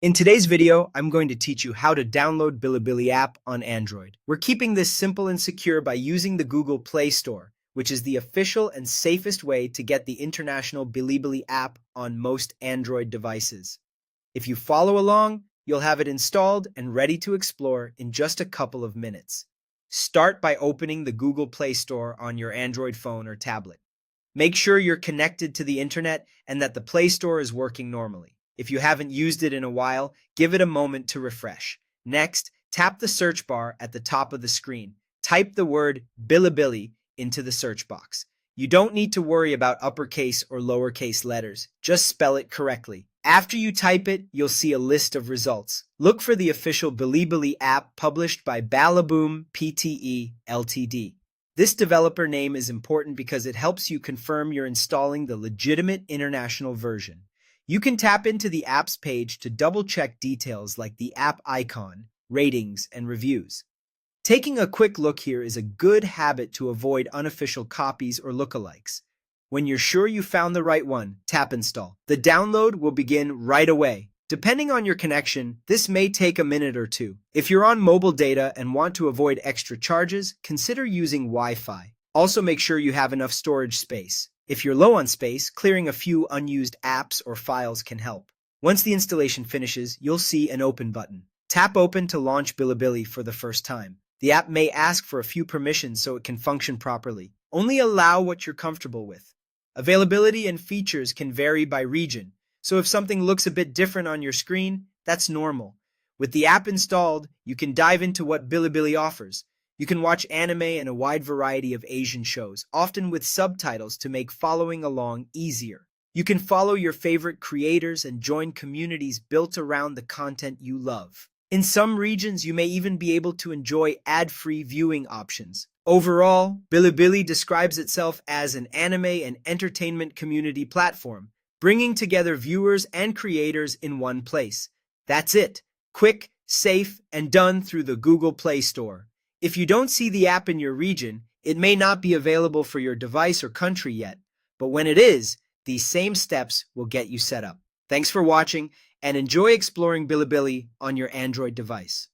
In today's video, I'm going to teach you how to download Bilibili app on Android. We're keeping this simple and secure by using the Google Play Store, which is the official and safest way to get the international Bilibili app on most Android devices. If you follow along, you'll have it installed and ready to explore in just a couple of minutes. Start by opening the Google Play Store on your Android phone or tablet. Make sure you're connected to the internet and that the Play Store is working normally. If you haven't used it in a while, give it a moment to refresh. Next, tap the search bar at the top of the screen. Type the word Bilibili into the search box. You don't need to worry about uppercase or lowercase letters. Just spell it correctly. After you type it, you'll see a list of results. Look for the official Bilibili app published by Balaboom Pte Ltd. This developer name is important because it helps you confirm you're installing the legitimate international version. You can tap into the app's page to double-check details like the app icon, ratings, and reviews. Taking a quick look here is a good habit to avoid unofficial copies or lookalikes. When you're sure you found the right one, tap Install. The download will begin right away. Depending on your connection, this may take a minute or two. If you're on mobile data and want to avoid extra charges, consider using Wi-Fi. Also make sure you have enough storage space. If you're low on space, clearing a few unused apps or files can help. Once the installation finishes, you'll see an Open button. Tap Open to launch Bilibili for the first time. The app may ask for a few permissions so it can function properly. Only allow what you're comfortable with. Availability and features can vary by region. So if something looks a bit different on your screen, that's normal. With the app installed, you can dive into what Bilibili offers. You can watch anime and a wide variety of Asian shows, often with subtitles to make following along easier. You can follow your favorite creators and join communities built around the content you love. In some regions, you may even be able to enjoy ad-free viewing options. Overall, Bilibili describes itself as an anime and entertainment community platform, bringing together viewers and creators in one place. That's it. Quick, safe, and done through the Google Play Store. If you don't see the app in your region, it may not be available for your device or country yet, but when it is, these same steps will get you set up. Thanks for watching, and enjoy exploring Bilibili on your Android device.